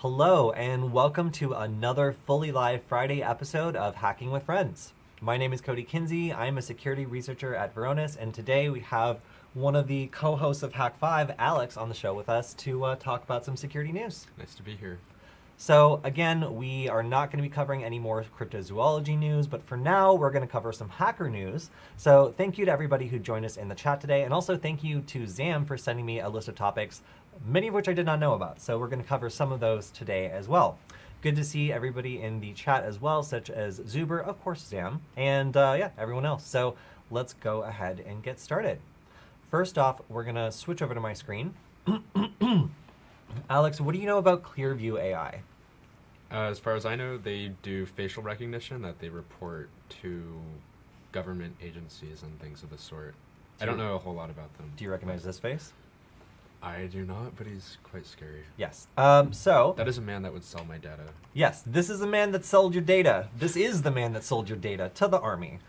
Hello, and welcome to another fully live Friday episode of Hacking with Friends. My name is Cody Kinsey. I'm a security researcher at Varonis, and today we have one of the co-hosts of Hack 5, Alex, on the show with us to talk about some security news. Nice to be here. So again, we are not going to be covering any more cryptozoology news, but for now, we're going to cover some hacker news. So thank you to everybody who joined us in the chat today, and also thank you to Zam for sending me a list of topics, many of which I did not know about. So we're going to cover some of those today as well. Good to see everybody in the chat as well, such as Zuber, of course, Zam, and yeah, everyone else. So let's go ahead and get started. First off, we're going to switch over to my screen. Alex, what do you know about Clearview AI? As far as I know, they do facial recognition that they report to government agencies and things of the sort. I don't know a whole lot about them. Do you recognize this face? I do not, but he's quite scary. Yes. So that is a man that would sell my data. Yes, this is a man that sold your data. This is the man that sold your data to the army.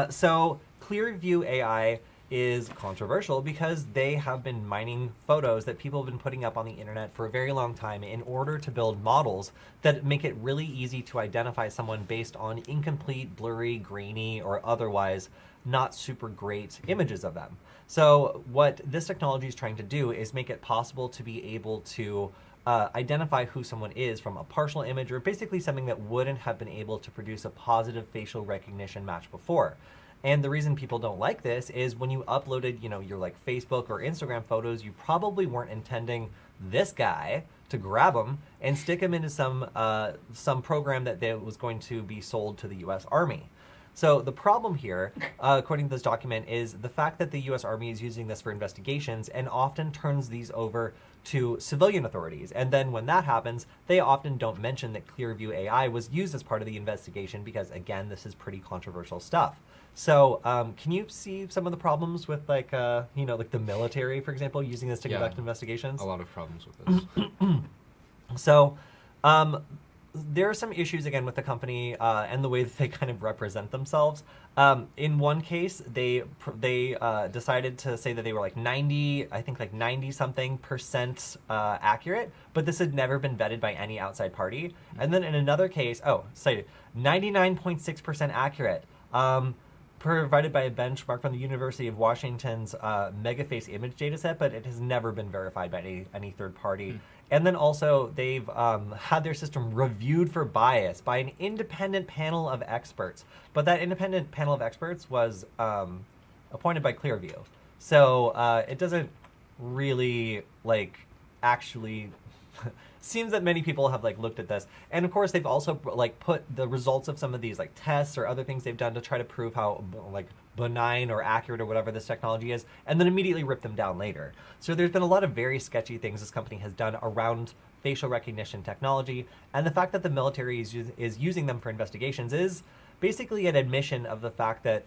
So Clearview AI is controversial because they have been mining photos that people have been putting up on the internet for a very long time in order to build models that make it really easy to identify someone based on incomplete, blurry, grainy, or otherwise not super great images of them. So what this technology is trying to do is make it possible to be able to identify who someone is from a partial image, or basically something that wouldn't have been able to produce a positive facial recognition match before. And the reason people don't like this is when you uploaded, your like Facebook or Instagram photos, you probably weren't intending this guy to grab him and stick him into some program that was going to be sold to the U.S. Army. So the problem here, according to this document, is the fact that the U.S. Army is using this for investigations and often turns these over to civilian authorities. And then when that happens, they often don't mention that Clearview AI was used as part of the investigation because, again, this is pretty controversial stuff. So can you see some of the problems with like the military, for example, using this to conduct investigations? A lot of problems with this. So there are some issues, again, with the company and the way that they kind of represent themselves. In one case, they decided to say that they were like 90-something% accurate, but this had never been vetted by any outside party. And then in another case, 99.6% accurate. Provided by a benchmark from the University of Washington's Megaface image dataset, but it has never been verified by any third party. And then also they've had their system reviewed for bias by an independent panel of experts. But that independent panel of experts was appointed by Clearview. So it doesn't really actually seems that many people have looked at this. And of course they've also put the results of some of these tests or other things they've done to try to prove how benign or accurate or whatever this technology is, and then immediately rip them down later. So there's been a lot of very sketchy things this company has done around facial recognition technology, and the fact that the military is using them for investigations is basically an admission of the fact that,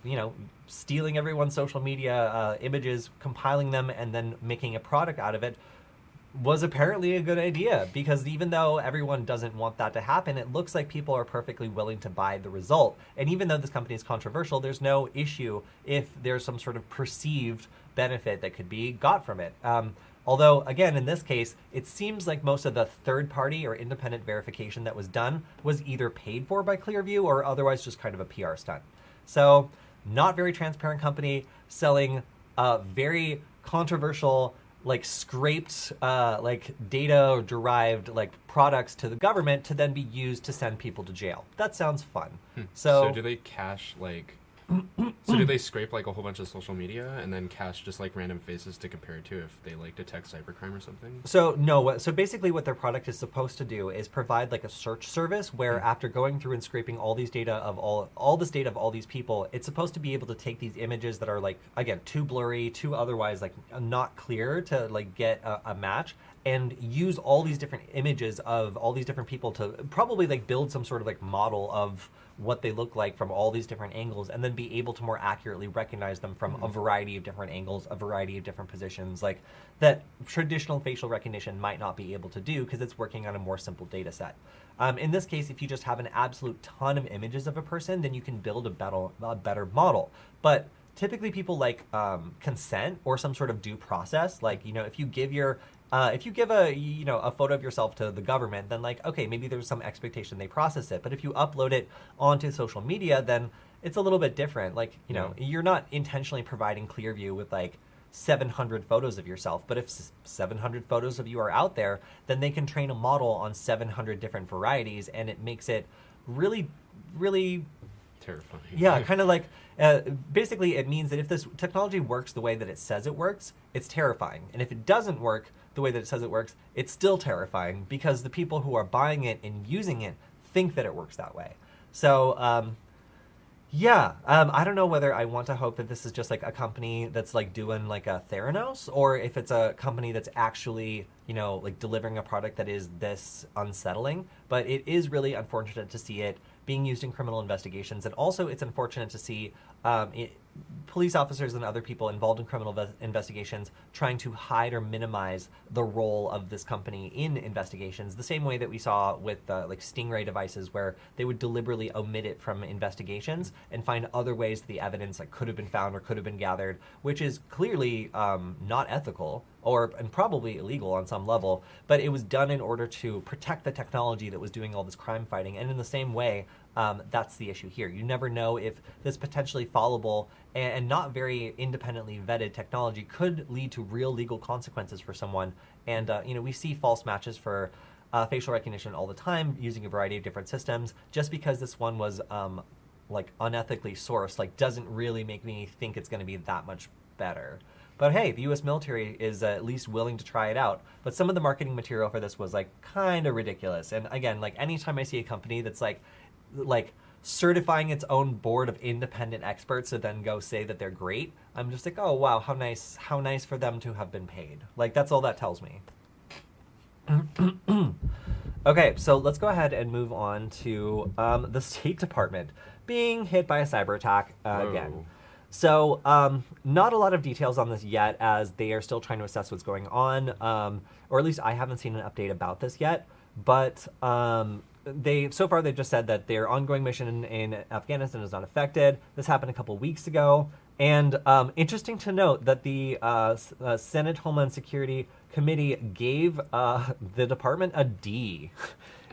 stealing everyone's social media images, compiling them, and then making a product out of it was apparently a good idea, because even though everyone doesn't want that to happen, it looks like people are perfectly willing to buy the result. And even though this company is controversial, there's no issue if there's some sort of perceived benefit that could be got from it. Although, again, in this case, it seems like most of the third-party or independent verification that was done was either paid for by Clearview or otherwise just kind of a PR stunt. So, not very transparent company selling very controversial scraped data or derived products to the government to then be used to send people to jail. That sounds fun. So do they cache so do they scrape a whole bunch of social media and then cache just random faces to compare it to if they detect cybercrime or something? So no, so basically what their product is supposed to do is provide a search service where after going through and scraping all these data of all this data of all these people, it's supposed to be able to take these images that are again, too blurry, too otherwise not clear to get a match, and use all these different images of all these different people to probably build some sort of model of what they look like from all these different angles, and then be able to more accurately recognize them from a variety of different angles, a variety of different positions, that traditional facial recognition might not be able to do because it's working on a more simple data set. In this case, if you just have an absolute ton of images of a person, then you can build a better model. But typically people like consent or some sort of due process. If you give your If you give a photo of yourself to the government, then like, okay, maybe there's some expectation they process it. But if you upload it onto social media, then it's a little bit different. Like, you're not intentionally providing Clearview with like 700 photos of yourself. But if 700 photos of you are out there, then they can train a model on 700 different varieties, and it makes it really, really terrifying. Yeah, kind of like, basically it means that if this technology works the way that it says it works, it's terrifying. And if it doesn't work the way that it says it works, it's still terrifying because the people who are buying it and using it think that it works that way. So, I don't know whether I want to hope that this is just like a company that's like doing like a Theranos, or if it's a company that's actually, like delivering a product that is this unsettling. But it is really unfortunate to see it being used in criminal investigations. And also it's unfortunate to see police officers and other people involved in criminal investigations trying to hide or minimize the role of this company in investigations, the same way that we saw with like Stingray devices, where they would deliberately omit it from investigations and find other ways the evidence like could have been found or could have been gathered, which is clearly not ethical and probably illegal on some level, but it was done in order to protect the technology that was doing all this crime fighting. And in the same way, that's the issue here. You never know if this potentially fallible and not very independently vetted technology could lead to real legal consequences for someone. And, we see false matches for facial recognition all the time using a variety of different systems. Just because this one was like unethically sourced, like doesn't really make me think it's going to be that much better. But hey, the U.S. military is at least willing to try it out. But some of the marketing material for this was like kind of ridiculous. And again, like anytime I see a company that's like certifying its own board of independent experts to then go say that they're great, I'm just like, oh wow, how nice for them to have been paid. Like that's all that tells me. Okay, so let's go ahead and move on to the State Department being hit by a cyber attack again. So not a lot of details on this yet, as they are still trying to assess what's going on, or at least I haven't seen an update about this yet. But so far they've just said that their ongoing mission in Afghanistan is not affected. This happened a couple weeks ago. And interesting to note that the Senate Homeland Security Committee gave the department a D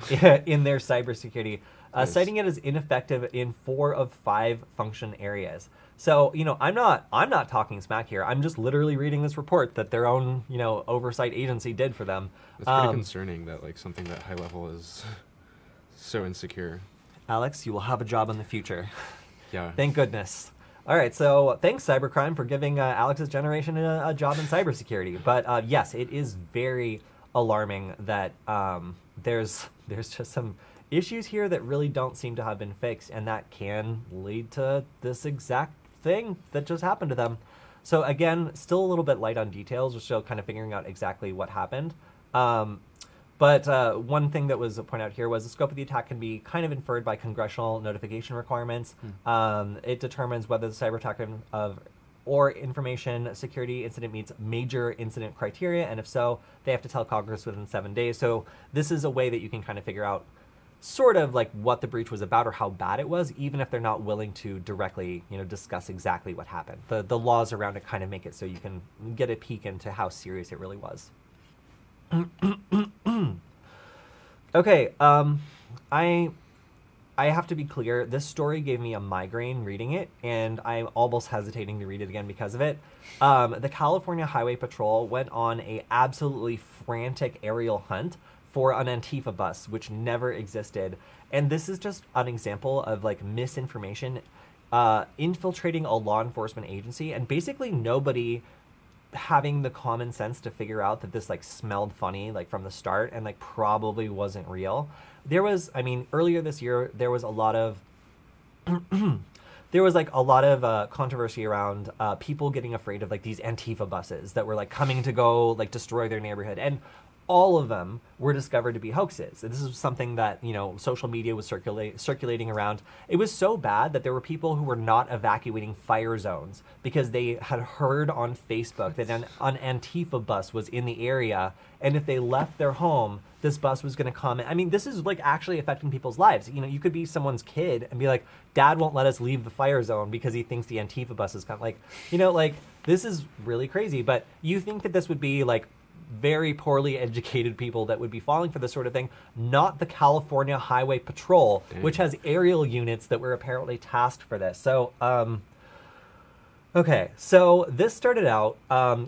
in their cybersecurity, citing it as ineffective in 4 of 5 function areas. So, I'm not talking smack here. I'm just literally reading this report that their own, oversight agency did for them. It's pretty concerning that like something that high level is so insecure. Alex, you will have a job in the future. Yeah. Thank goodness. All right, so thanks, cybercrime, for giving Alex's generation a job in cybersecurity. But yes, it is very alarming that there's just some issues here that really don't seem to have been fixed, and that can lead to this exact thing that just happened to them. So again, still a little bit light on details. We're still kind of figuring out exactly what happened. But one thing that was pointed out here was the scope of the attack can be kind of inferred by congressional notification requirements. It determines whether the cyber attack or information security incident meets major incident criteria, and if so, they have to tell Congress within 7 days. So this is a way that you can kind of figure out sort of like what the breach was about or how bad it was, even if they're not willing to directly, discuss exactly what happened. The laws around it kind of make it so you can get a peek into how serious it really was. Okay, I have to be clear. This story gave me a migraine reading it, and I'm almost hesitating to read it again because of it. The California Highway Patrol went on a absolutely frantic aerial hunt for an Antifa bus, which never existed. And this is just an example of like misinformation infiltrating a law enforcement agency, and basically nobody having the common sense to figure out that this like smelled funny like from the start and like probably wasn't real. There was, earlier this year, there was a lot of controversy around people getting afraid of like these Antifa buses that were like coming to go like destroy their neighborhood, and all of them were discovered to be hoaxes. And this is something that, social media was circulating around. It was so bad that there were people who were not evacuating fire zones because they had heard on Facebook that an Antifa bus was in the area, and if they left their home, this bus was going to come. This is like actually affecting people's lives. You could be someone's kid and be like, Dad won't let us leave the fire zone because he thinks the Antifa bus is coming. This is really crazy. But you think that this would be like very poorly educated people that would be falling for this sort of thing, not the California Highway Patrol, which has aerial units that were apparently tasked for this. So, okay, so this started out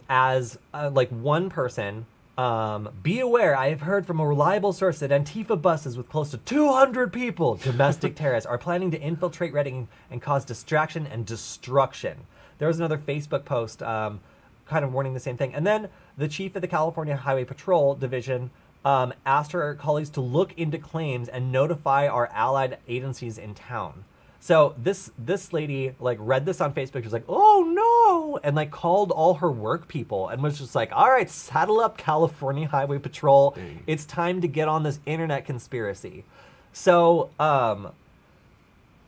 as like one person. Be aware, I have heard from a reliable source that Antifa buses with close to 200 people, domestic terrorists, are planning to infiltrate Reading and cause distraction and destruction. There was another Facebook post kind of warning the same thing. And then the chief of the California Highway Patrol Division asked her colleagues to look into claims and notify our allied agencies in town. So this lady like read this on Facebook. She was like, "Oh no!" and like called all her work people and was just like, "All right, saddle up, California Highway Patrol. Dang. It's time to get on this internet conspiracy." So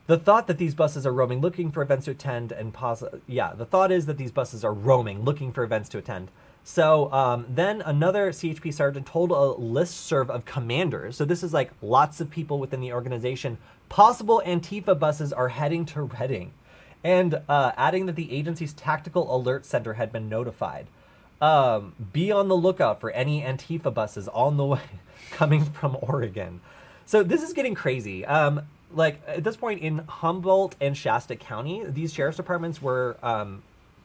the thought that these buses are roaming, looking for events to attend, and the thought is that these buses are roaming, looking for events to attend. So then another CHP sergeant told a listserv of commanders. So this is like lots of people within the organization. Possible Antifa buses are heading to Reading, and adding that the agency's tactical alert center had been notified. Be on the lookout for any Antifa buses on the way coming from Oregon. So this is getting crazy. Like at this point in Humboldt and Shasta County, these sheriff's departments were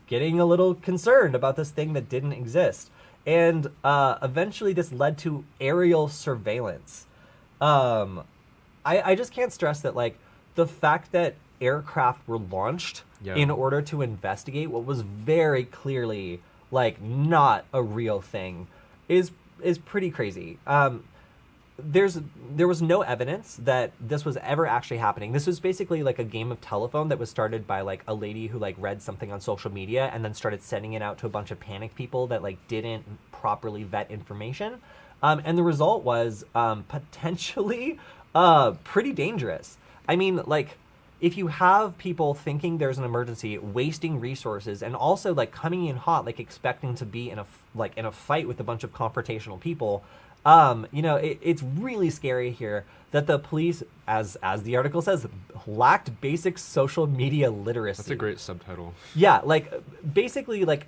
getting a little concerned about this thing that didn't exist. And eventually this led to aerial surveillance. I just can't stress that, like, the fact that aircraft were launched in order to investigate what was very clearly, like, not a real thing is pretty crazy. There was no evidence that this was ever actually happening. This was basically like a game of telephone that was started by like a lady who like read something on social media and then started sending it out to a bunch of panicked people that like didn't properly vet information. And the result was potentially pretty dangerous. I mean, like, if you have people thinking there's an emergency, wasting resources, and also like coming in hot, like expecting to be in a fight with a bunch of confrontational people, you know, it's really scary here that the police, as the article says, lacked basic social media literacy. That's a great subtitle. Yeah, like basically, like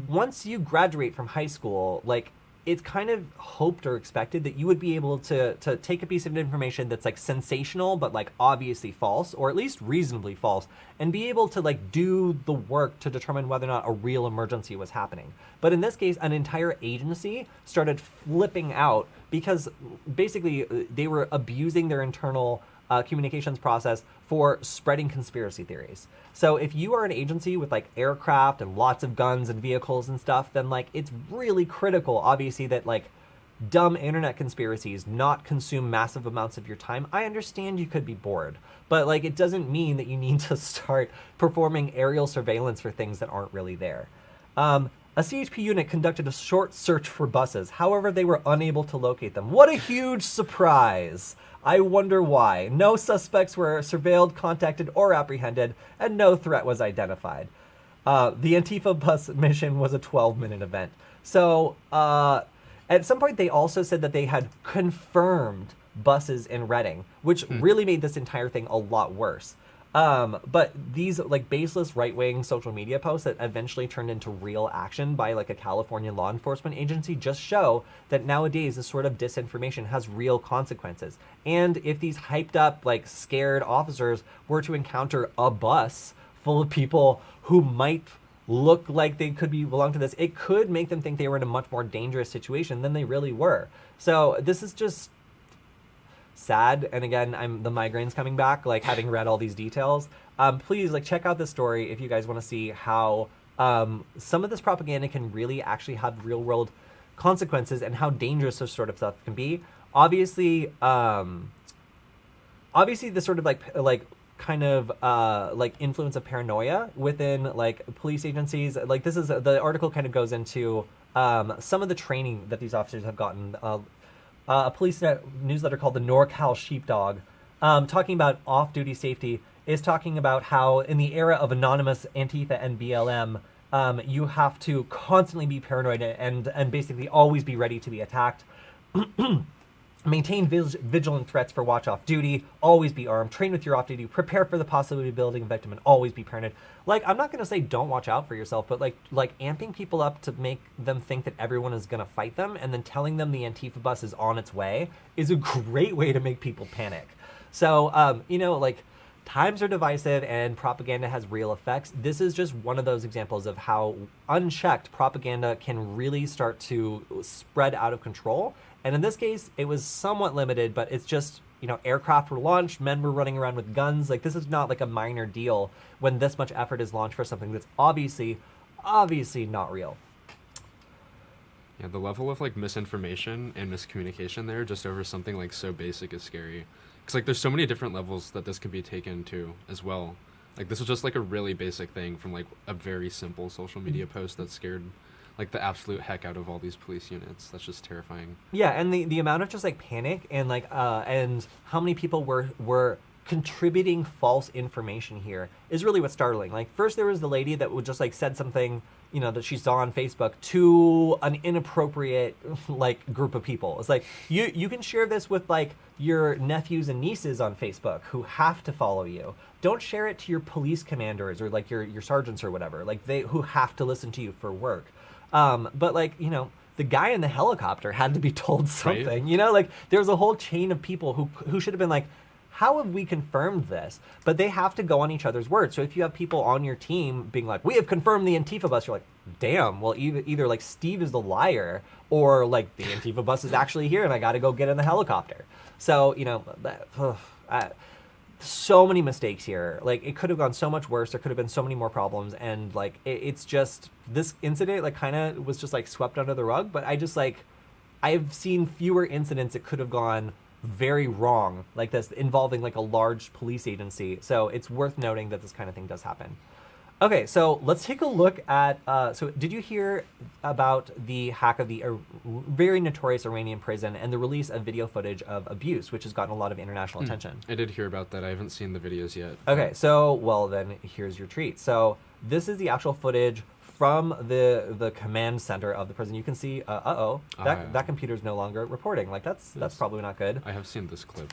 once you graduate from high school, like it's kind of hoped or expected that you would be able to take a piece of information that's like sensational but like obviously false, or at least reasonably false, and be able to like do the work to determine whether or not a real emergency was happening. But in this case, an entire agency started flipping out because basically they were abusing their internal communications process for spreading conspiracy theories. So if you are an agency with like aircraft and lots of guns and vehicles and stuff, then like it's really critical, obviously, that like dumb internet conspiracies not consume massive amounts of your time. I understand you could be bored, but like it doesn't mean that you need to start performing aerial surveillance for things that aren't really there. A CHP unit conducted a short search for buses. However, they were unable to locate them. What a huge surprise! I wonder why. No suspects were surveilled, contacted, or apprehended, and no threat was identified. The Antifa bus mission was a 12-minute event. So at some point, they also said that they had confirmed buses in Reading, which really made this entire thing a lot worse. But these like baseless right-wing social media posts that eventually turned into real action by like a California law enforcement agency just show that nowadays this sort of disinformation has real consequences. And if these hyped up, like scared officers were to encounter a bus full of people who might look like they could belong to this, it could make them think they were in a much more dangerous situation than they really were. So this is just sad. And again, the migraines coming back, like having read all these details. Please like check out this story if you guys want to see how some of this propaganda can really actually have real world consequences and how dangerous this sort of stuff can be. Obviously this sort of like kind of like influence of paranoia within like police agencies. Like this is the article kind of goes into some of the training that these officers have gotten. A police newsletter called the NorCal Sheepdog, talking about off-duty safety, is talking about how in the era of anonymous Antifa and BLM, you have to constantly be paranoid and basically always be ready to be attacked. Maintain vigilant threats for watch off duty, always be armed, train with your off duty, prepare for the possibility of building a victim, and always be paranoid. Like, I'm not gonna say don't watch out for yourself, but like amping people up to make them think that everyone is gonna fight them and then telling them the Antifa bus is on its way is a great way to make people panic. So, you know, like, times are divisive and propaganda has real effects. This is just one of those examples of how unchecked propaganda can really start to spread out of control. And in this case, it was somewhat limited, but it's just, you know, aircraft were launched, men were running around with guns. Like, this is not like a minor deal when this much effort is launched for something that's obviously not real. Yeah, the level of like misinformation and miscommunication there just over something like so basic is scary. Because like there's so many different levels that this can be taken to as well. Like this was just like a really basic thing from like a very simple social media post that scared like the absolute heck out of all these police units. That's just terrifying. Yeah, and the amount of just like panic and like and how many people were contributing false information here is really what's startling. Like first there was the lady that would just like said something, you know, that she saw on Facebook to an inappropriate like group of people. It's like you can share this with like your nephews and nieces on Facebook who have to follow you. Don't share it to your police commanders or like your sergeants or whatever, like who have to listen to you for work. But like, you know, the guy in the helicopter had to be told something, right? You know, like there was a whole chain of people who should have been like, how have we confirmed this? But they have to go on each other's word. So if you have people on your team being like, we have confirmed the Antifa bus, you're like, damn, well, either like Steve is the liar or like the Antifa bus is actually here and I got to go get in the helicopter. So, you know, so many mistakes here. Like it could have gone so much worse. There could have been so many more problems. And like, it's just, this incident like kind of was just like swept under the rug. But I just like, I've seen fewer incidents that could have gone very wrong like this involving like a large police agency. So it's worth noting that this kind of thing does happen. Okay, so let's take a look at, so did you hear about the hack of the very notorious Iranian prison and the release of video footage of abuse, which has gotten a lot of international attention? I did hear about that. I haven't seen the videos yet. Okay, so, well then, here's your treat. So this is the actual footage from the command center of the prison. You can see, that computer's no longer reporting. Like, that's probably not good. I have seen this clip.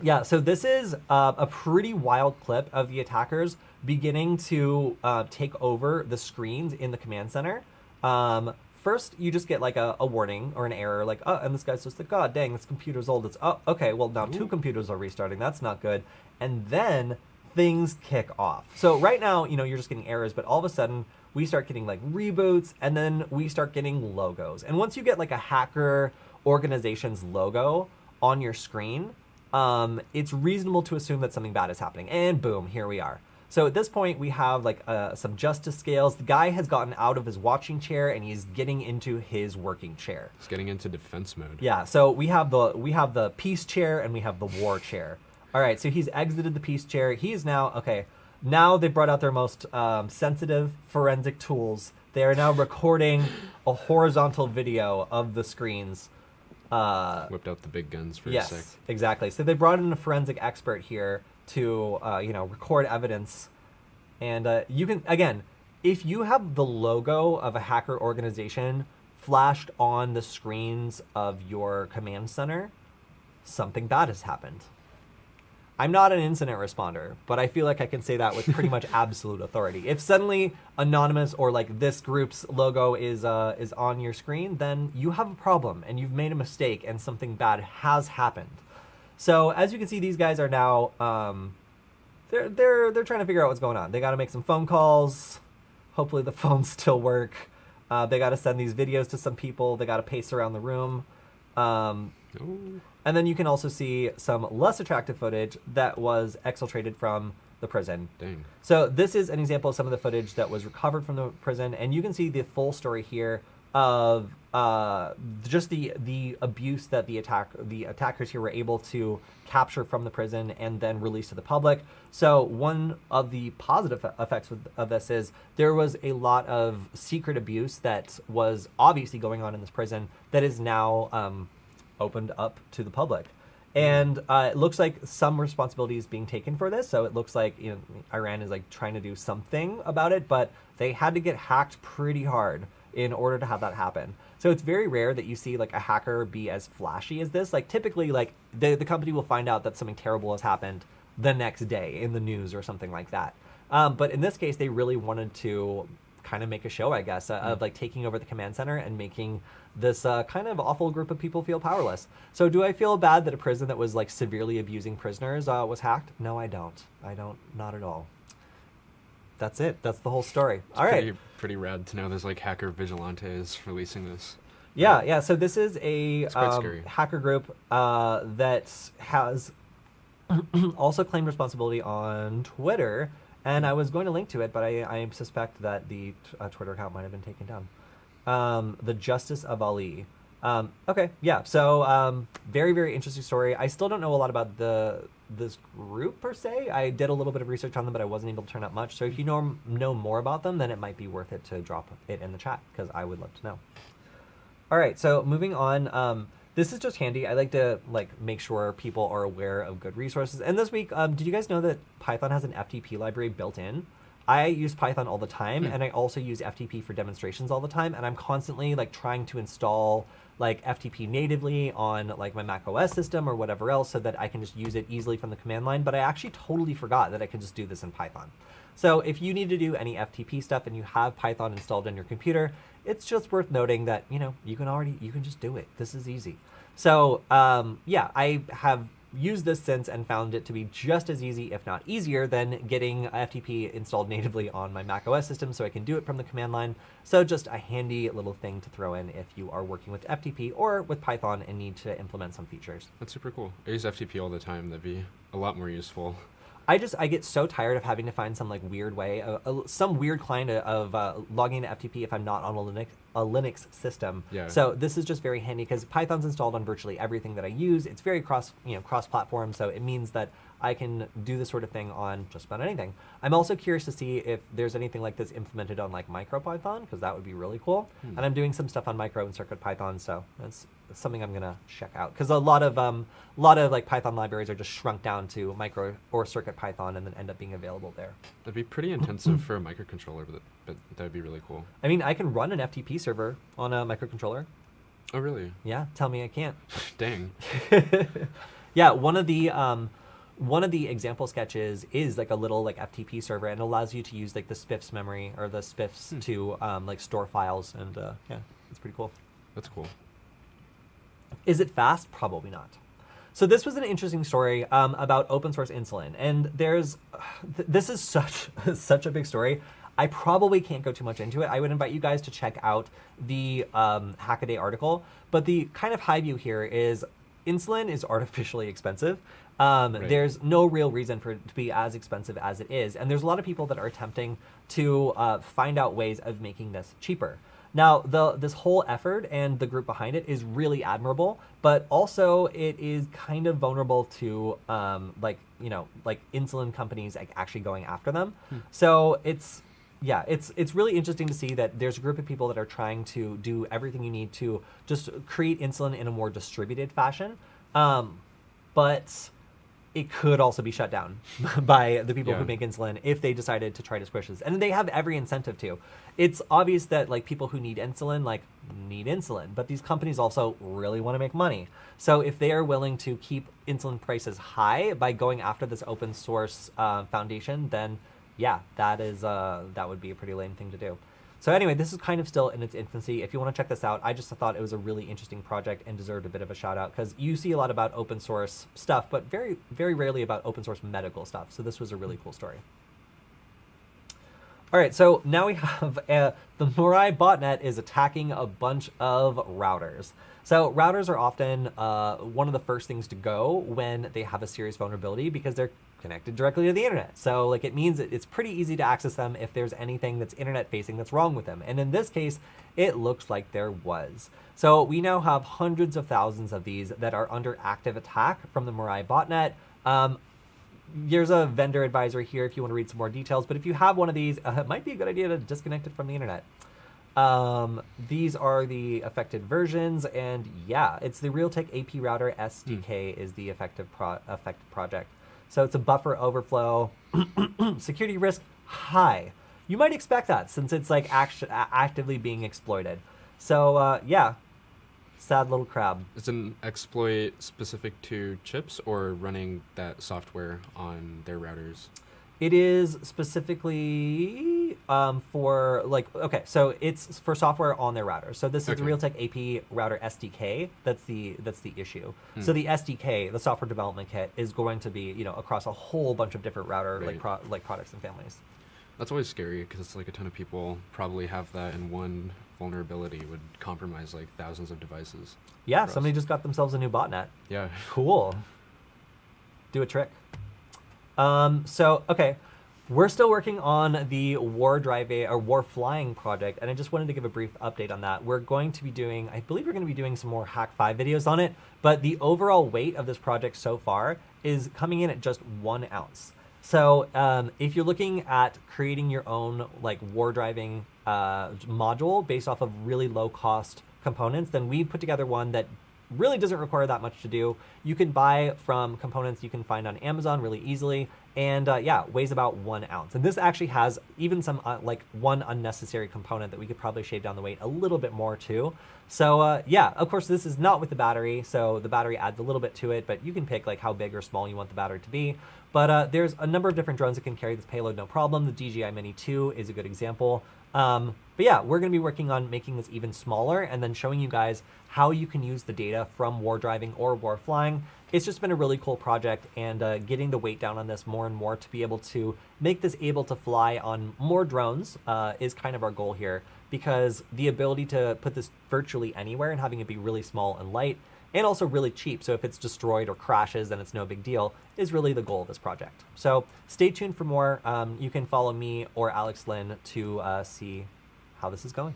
Yeah, so this is a pretty wild clip of the attackers beginning to take over the screens in the command center. First, you just get like a warning or an error, like, oh, and this guy's just like, God dang, this computer's old. It's, oh, okay, well, now two computers are restarting. That's not good. And then things kick off. So right now, you know, you're just getting errors, but all of a sudden, we start getting like reboots, and then we start getting logos. And once you get like a hacker organization's logo on your screen, it's reasonable to assume that something bad is happening. And boom, here we are. So at this point, we have like some justice scales. The guy has gotten out of his watching chair and he's getting into his working chair. He's getting into defense mode. Yeah. So we have the peace chair and we have the war chair. All right. So he's exited the peace chair. He is now okay. Now they've brought out their most sensitive forensic tools. They are now recording a horizontal video of the screens. Whipped out the big guns for a sec. Yes, exactly. So they brought in a forensic expert here to, you know, record evidence. And you can, again, if you have the logo of a hacker organization flashed on the screens of your command center, something bad has happened. I'm not an incident responder, but I feel like I can say that with pretty much absolute authority. If suddenly anonymous or like this group's logo is on your screen, then you have a problem and you've made a mistake and something bad has happened. So as you can see, these guys are now they're trying to figure out what's going on. They got to make some phone calls. Hopefully the phones still work. They got to send these videos to some people. They got to pace around the room. And then you can also see some less attractive footage that was exfiltrated from the prison. Dang. So this is an example of some of the footage that was recovered from the prison, and you can see the full story here of just the abuse that the attackers here were able to capture from the prison and then release to the public. So one of the positive effects of this is there was a lot of secret abuse that was obviously going on in this prison that is now opened up to the public. And it looks like some responsibility is being taken for this. So it looks like, you know, Iran is like trying to do something about it, but they had to get hacked pretty hard in order to have that happen. So it's very rare that you see like a hacker be as flashy as this. Like typically, like the company will find out that something terrible has happened the next day in the news or something like that. But in this case, they really wanted to kind of make a show, I guess, of like taking over the command center and making this kind of awful group of people feel powerless. So do I feel bad that a prison that was like severely abusing prisoners was hacked? No, I don't. Not at all. That's it. That's the whole story. All right. Pretty rad to know there's like hacker vigilantes releasing this. Yeah. So this is a scary. hacker group that has also claimed responsibility on Twitter. And I was going to link to it, but I suspect that the Twitter account might have been taken down. The Justice of Ali. Okay, yeah. So very, very interesting story. I still don't know a lot about this group per se. I did a little bit of research on them, but I wasn't able to turn up much. So if you know more about them, then it might be worth it to drop it in the chat because I would love to know. All right, so moving on. This is just handy. I like to make sure people are aware of good resources. And this week, did you guys know that Python has an FTP library built in? I use Python all the time, and I also use FTP for demonstrations all the time. And I'm constantly trying to install FTP natively on my Mac OS system or whatever else so that I can just use it easily from the command line. But I actually totally forgot that I could just do this in Python. So if you need to do any FTP stuff and you have Python installed on your computer, it's just worth noting that, you can just do it. This is easy. So yeah, I have used this since and found it to be just as easy, if not easier, than getting FTP installed natively on my Mac OS system so I can do it from the command line. So just a handy little thing to throw in if you are working with FTP or with Python and need to implement some features. That's super cool. I use FTP all the time. That'd be a lot more useful. I get so tired of having to find some weird way, some weird client of logging to FTP if I'm not on a Linux system. Yeah. So this is just very handy because Python's installed on virtually everything that I use. It's very cross-platform, so it means that I can do this sort of thing on just about anything. I'm also curious to see if there's anything like this implemented on MicroPython, because that would be really cool. And I'm doing some stuff on Micro and CircuitPython, so that's something I'm gonna check out. Because a lot of Python libraries are just shrunk down to Micro or CircuitPython and then end up being available there. That'd be pretty intensive for a microcontroller, but that would be really cool. I mean, I can run an FTP server on a microcontroller. Oh, really? Yeah, tell me I can't. Dang. Yeah, one of the example sketches is a little FTP server, and it allows you to use the SPIFs memory or the SPIFs to store files, and yeah, it's pretty cool. That's cool. Is it fast? Probably not. So this was an interesting story about open source Insulin, and this is such a big story. I probably can't go too much into it. I would invite you guys to check out the Hackaday article, but the kind of high view here is insulin is artificially expensive. Right. There's no real reason for it to be as expensive as it is, and there's a lot of people that are attempting to find out ways of making this cheaper. Now, this whole effort and the group behind it is really admirable, but also it is kind of vulnerable to insulin companies actually going after them. So it's really interesting to see that there's a group of people that are trying to do everything you need to just create insulin in a more distributed fashion, but it could also be shut down by the people who make insulin if they decided to try to squish this. And they have every incentive to. It's obvious that people who need insulin, need insulin, but these companies also really want to make money. So if they are willing to keep insulin prices high by going after this open source foundation, then yeah, that would be a pretty lame thing to do. So anyway, this is kind of still in its infancy. If you want to check this out, I just thought it was a really interesting project and deserved a bit of a shout out because you see a lot about open source stuff, but very, very rarely about open source medical stuff. So this was a really cool story. All right, so now we have the Mirai botnet is attacking a bunch of routers. So routers are often one of the first things to go when they have a serious vulnerability because they're connected directly to the internet. So it means it's pretty easy to access them if there's anything that's internet facing that's wrong with them. And in this case, it looks like there was. So we now have hundreds of thousands of these that are under active attack from the Mirai botnet. There's a vendor advisory here if you want to read some more details, but if you have one of these, it might be a good idea to disconnect it from the internet. These are the affected versions, and yeah, it's the Realtek AP Router SDK is the affected project. So it's a buffer overflow, security risk high. You might expect that since it's actively being exploited. So yeah, sad little crab. Is an exploit specific to chips or running that software on their routers? It is specifically for okay, so it's for software on their router. So this is the Okay. Realtek AP router SDK. That's the issue. So the SDK, the software development kit, is going to be across a whole bunch of different router Right. products and families. That's always scary because it's like a ton of people probably have that, and one vulnerability would compromise like thousands of devices. Yeah, for us. somebody just got themselves a new botnet. Yeah. Cool. Do a trick. So, okay, we're still working on the war driving or war flying project, and I just wanted to give a brief update on that. We're going to be doing, I believe we're going to be doing some more Hack 5 videos on it, but the overall weight of this project so far is coming in at just 1 ounce. So if you're looking at creating your own like war driving module based off of really low cost components, then we've put together one that really doesn't require that much to do. You can buy from components you can find on Amazon really easily, and yeah, weighs about 1 ounce. And this actually has even some like one unnecessary component that we could probably shave down the weight a little bit more too. So yeah, of course this is not with the battery, so the battery adds a little bit to it, but you can pick like how big or small you want the battery to be. But there's a number of different drones that can carry this payload no problem. The DJI Mini 2 is a good example. But yeah, we're going to be working on making this even smaller and then showing you guys how you can use the data from war driving or war flying. It's just been a really cool project, and getting the weight down on this more and more to be able to make this able to fly on more drones is kind of our goal here, because the ability to put this virtually anywhere and having it be really small and light and also really cheap, so if it's destroyed or crashes then it's no big deal, is really the goal of this project. So stay tuned for more. You can follow me or Alex Lynn to see how this is going.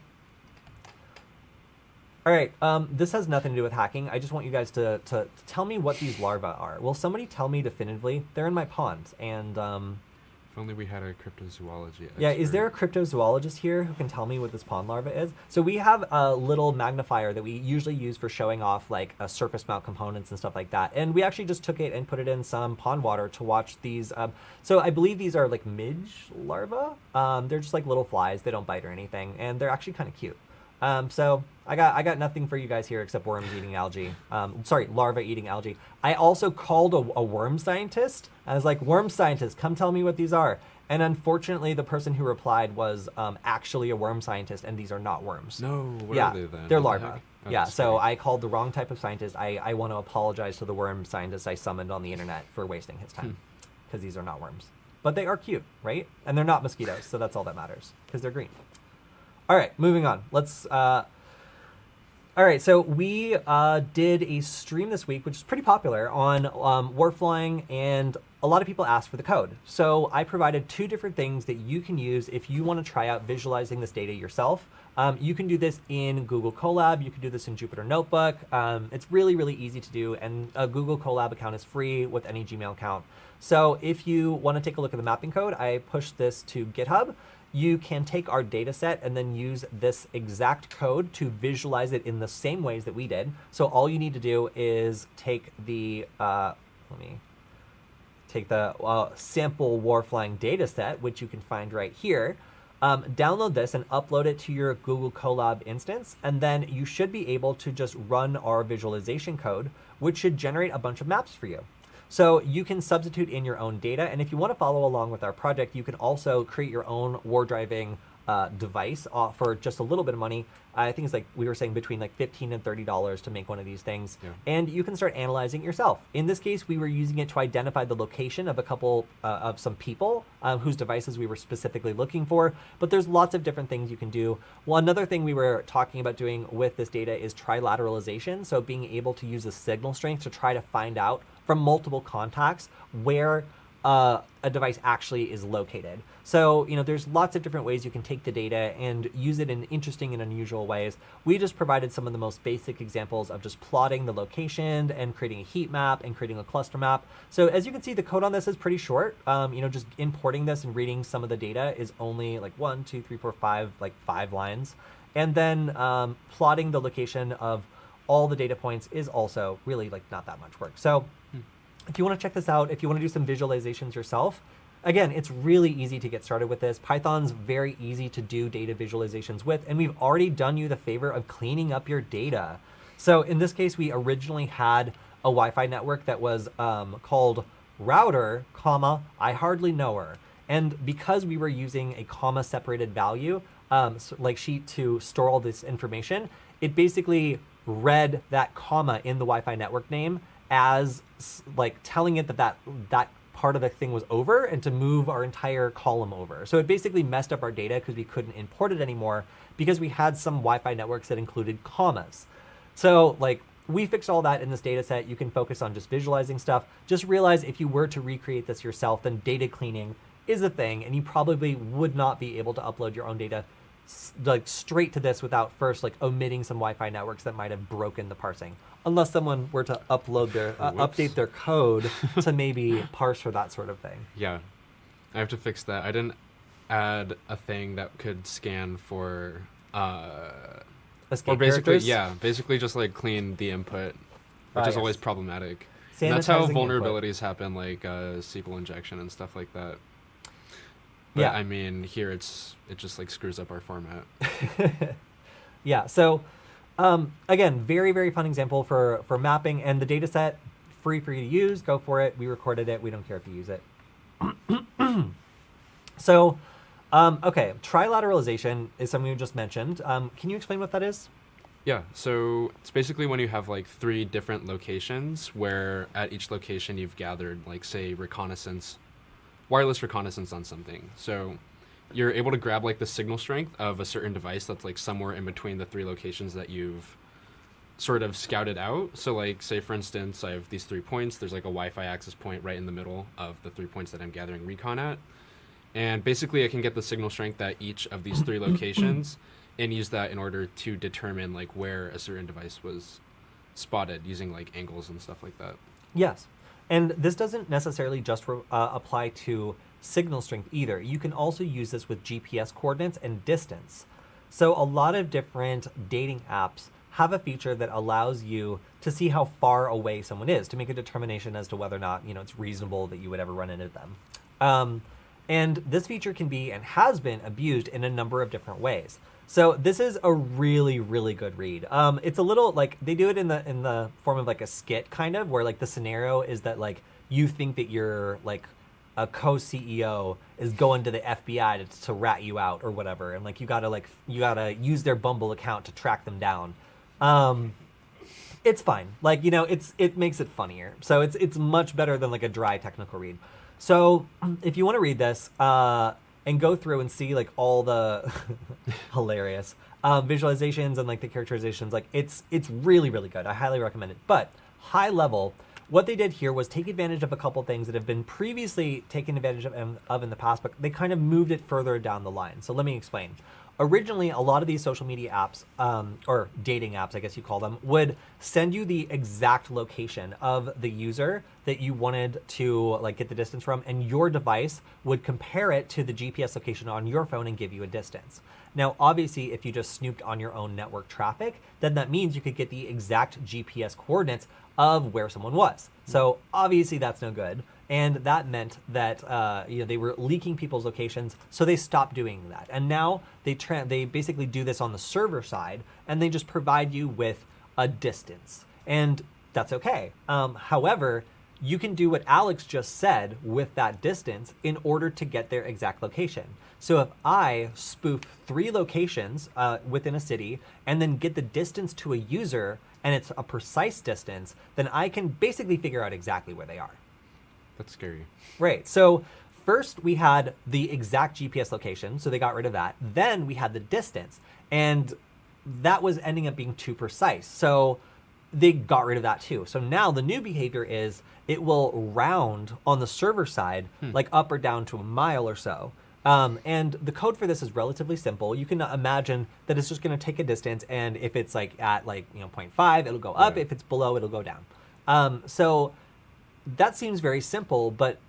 All right, this has nothing to do with hacking. I just want you guys to tell me what these larvae are. Will somebody tell me definitively? They're in my pond, and If only we had a cryptozoology expert. yeah, is there a cryptozoologist here who can tell me what this pond larva is? So we have a little magnifier that we usually use for showing off like surface mount components and stuff like that. And we actually just took it and put it in some pond water to watch these. So I believe these are like midge larvae. They're just like little flies. They don't bite or anything, and they're actually kind of cute. So I got nothing for you guys here except worms eating algae. Sorry, larvae eating algae. I also called a worm scientist. I was like, worm scientist, come tell me what these are. And unfortunately, the person who replied was actually a worm scientist, and these are not worms. No, what yeah, are they then? they're What the larvae. heck? Oh, Yeah, that's so scary. I called the wrong type of scientist. I want to apologize to the worm scientist I summoned on the internet for wasting his time, because these are not worms. But they are cute, right? And they're not mosquitoes, so that's all that matters, because they're green. All right, moving on. Let's... All right, so we did a stream this week, which is pretty popular, on war flying, and a lot of people asked for the code. So I provided 2 different things that you can use if you want to try out visualizing this data yourself. You can do this in Google Colab. You can do this in Jupyter Notebook. It's really, really easy to do, and a Google Colab account is free with any Gmail account. So if you want to take a look at the mapping code, I pushed this to GitHub. You can take our data set and then use this exact code to visualize it in the same ways that we did. So all you need to do is take the, sample war flying data set, which you can find right here. Download this and upload it to your Google Colab instance, and then you should be able to just run our visualization code, which should generate a bunch of maps for you. So you can substitute in your own data, and if you want to follow along with our project, you can also create your own war driving device for just a little bit of money. I think it's like we were saying between like $15 and $30 to make one of these things. Yeah. And you can start analyzing it yourself. In this case, we were using it to identify the location of a couple of some people whose devices we were specifically looking for. But there's lots of different things you can do. Well, another thing we were talking about doing with this data is trilateralization. So being able to use the signal strength to try to find out from multiple contacts where a device actually is located. So, there's lots of different ways you can take the data and use it in interesting and unusual ways. We just provided some of the most basic examples of just plotting the location and creating a heat map and creating a cluster map. So as you can see, the code on this is pretty short. Just importing this and reading some of the data is only like 1, 2, 3, 4, 5, like 5 lines. And then plotting the location of all the data points is also really like not that much work. So if you want to check this out, if you want to do some visualizations yourself, again, it's really easy to get started with this. Python's very easy to do data visualizations with, and we've already done you the favor of cleaning up your data. So in this case, we originally had a Wi-Fi network that was called router, comma, I hardly know her. And because we were using a comma separated value, like sheet to store all this information, it basically read that comma in the Wi-Fi network name as like telling it that part of the thing was over and to move our entire column over. So it basically messed up our data because we couldn't import it anymore because we had some Wi-Fi networks that included commas. So like we fixed all that in this data set. You can focus on just visualizing stuff. Just realize if you were to recreate this yourself, then data cleaning is a thing, and you probably would not be able to upload your own data like straight to this without first like omitting some Wi-Fi networks that might have broken the parsing, unless someone were to upload their update their code to maybe parse for that sort of thing. Yeah, I have to fix that. I didn't add a thing that could scan for Escape or basically characters? basically just like clean the input, which is Yes. always problematic. And that's how Sanitizing input. vulnerabilities happen, like SQL injection and stuff like that. But Yeah. I mean, here it just like screws up our format. Yeah, so again, very, very fun example for mapping, and the data set, free for you to use, go for it. We recorded it, we don't care if you use it. So, okay, trilateralization is something you just mentioned. Can you explain what that is? Yeah, so it's basically when you have like 3 different locations where at each location you've gathered like say wireless reconnaissance on something. So you're able to grab like the signal strength of a certain device that's like somewhere in between the 3 locations that you've sort of scouted out. So like say for instance, I have these 3 points, there's like a Wi-Fi access point right in the middle of the 3 points that I'm gathering recon at. And basically I can get the signal strength at each of these 3 locations and use that in order to determine like where a certain device was spotted using like angles and stuff like that. Yes. And this doesn't necessarily just apply to signal strength either. You can also use this with GPS coordinates and distance. So a lot of different dating apps have a feature that allows you to see how far away someone is to make a determination as to whether or not, it's reasonable that you would ever run into them. And this feature can be and has been abused in a number of different ways. So this is a really, really good read. It's a little like they do it in the form of like a skit kind of, where like the scenario is that like you think that you're like a co-CEO is going to the FBI to rat you out or whatever, and like you gotta use their Bumble account to track them down. It's fine, like it makes it funnier. So it's much better than like a dry technical read. So if you want to read this and go through and see like all the hilarious visualizations and like the characterizations, like it's really, really good. I highly recommend it. But high level, what they did here was take advantage of a couple things that have been previously taken advantage of in the past, but they kind of moved it further down the line. So let me explain. Originally, a lot of these social media apps, or dating apps, I guess you call them, would send you the exact location of the user that you wanted to like get the distance from, and your device would compare it to the GPS location on your phone and give you a distance. Now, obviously, if you just snooped on your own network traffic, then that means you could get the exact GPS coordinates of where someone was. So obviously that's no good. And that meant that they were leaking people's locations, so they stopped doing that. And now they basically do this on the server side, and they just provide you with a distance. And that's okay. However, you can do what Alex just said with that distance in order to get their exact location. So if I spoof 3 locations within a city and then get the distance to a user, and it's a precise distance, then I can basically figure out exactly where they are. That's scary. Right. So first we had the exact GPS location, so they got rid of that. Then we had the distance, and that was ending up being too precise. So they got rid of that too. So now the new behavior is it will round on the server side, like up or down to a mile or so. And the code for this is relatively simple. You can imagine that it's just going to take a distance, and if it's like at 0.5, it'll go up. Yeah. If it's below, it'll go down. So that seems very simple, but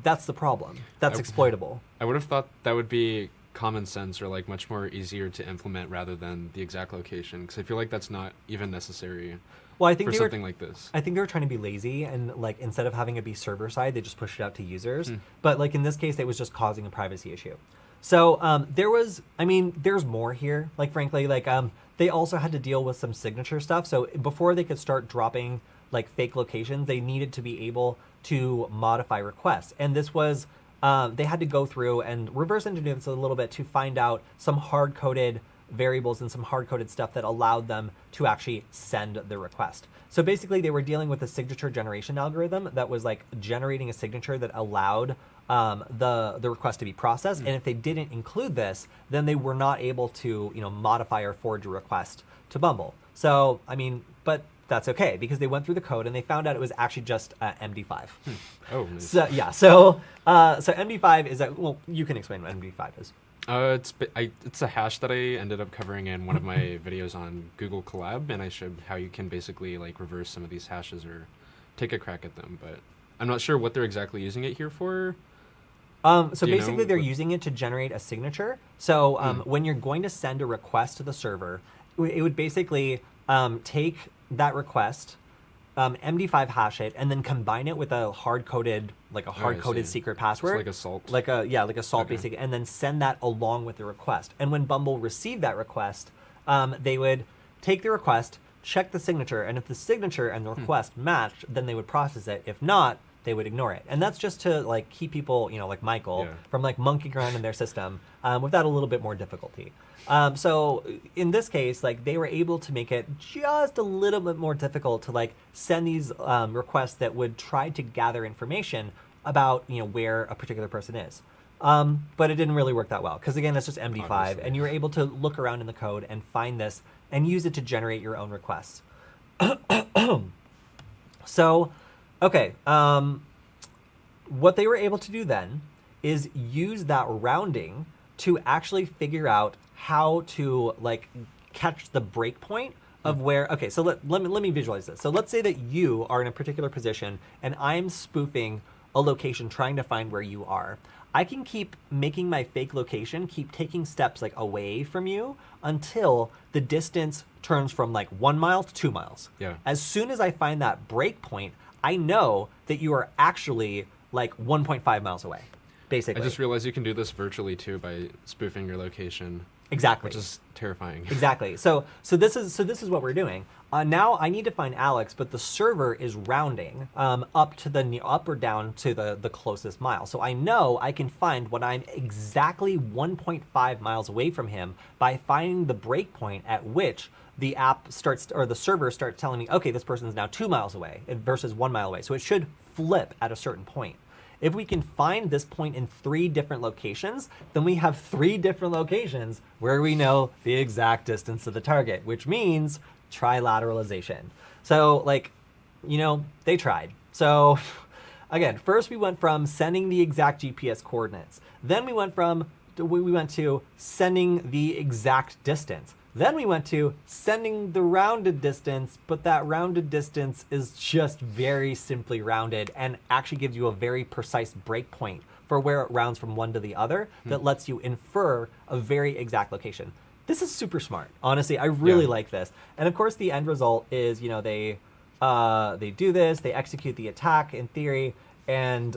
that's the problem. That's exploitable. I would have thought that would be common sense or like much more easier to implement rather than the exact location, because I feel like that's not even necessary. Well, I think for they were, something like this. I think they were trying to be lazy and like instead of having it be server side, they just pushed it out to users. But like in this case, it was just causing a privacy issue. So there's more here. Like frankly, like they also had to deal with some signature stuff. So before they could start dropping like fake locations, they needed to be able to modify requests. And this was they had to go through and reverse engineer this a little bit to find out some hard-coded variables and some hard-coded stuff that allowed them to actually send the request. So basically they were dealing with a signature generation algorithm that was like generating a signature that allowed the request to be processed. And if they didn't include this, then they were not able to, modify or forge a request to Bumble. So, but that's okay because they went through the code and they found out it was actually just MD5. Oh, nice. So yeah, so MD5 is well, you can explain what MD5 is. It's a hash that I ended up covering in one of my videos on Google Collab, and I showed how you can basically like reverse some of these hashes or take a crack at them. But I'm not sure what they're exactly using it here for. So basically, they're using it to generate a signature. So when you're going to send a request to the server, it would basically take that request, MD5 hash it, and then combine it with a hard-coded secret password. So like a salt. Like a salt basic, and then send that along with the request. And when Bumble received that request, they would take the request, check the signature, and if the signature and the request matched, then they would process it. If not, they would ignore it. And that's just to like keep people, like Michael, from like monkeying around in their system without a little bit more difficulty. So in this case, like they were able to make it just a little bit more difficult to like send these requests that would try to gather information about, where a particular person is. But it didn't really work that well because again, it's just MD5 Obviously. and you were able to look around in the code and find this and use it to generate your own requests. So, okay, what they were able to do then is use that rounding to actually figure out how to like catch the breakpoint of where, okay, so let me visualize this. So let's say that you are in a particular position and I'm spoofing a location trying to find where you are. I can keep making my fake location, keep taking steps like away from you until the distance turns from like 1 mile to 2 miles. Yeah. As soon as I find that breakpoint, I know that you are actually like 1.5 miles away, basically. I just realized you can do this virtually too by spoofing your location. Exactly. Which is terrifying. Exactly. So this is what we're doing. Now I need to find Alex, but the server is rounding up or down to the closest mile. So I know I can find when I'm exactly 1.5 miles away from him by finding the breakpoint at which the app starts or the server starts telling me, okay, this person is now 2 miles away versus 1 mile away. So it should flip at a certain point. If we can find this point in 3 different locations, then we have 3 different locations where we know the exact distance to the target, which means trilateralization. So like, they tried. So again, first we went from sending the exact GPS coordinates. Then we went to sending the exact distance. Then we went to sending the rounded distance, but that rounded distance is just very simply rounded and actually gives you a very precise breakpoint for where it rounds from one to the other that lets you infer a very exact location. This is super smart. Honestly, I really like this. And of course, the end result is, they do this, they execute the attack in theory, and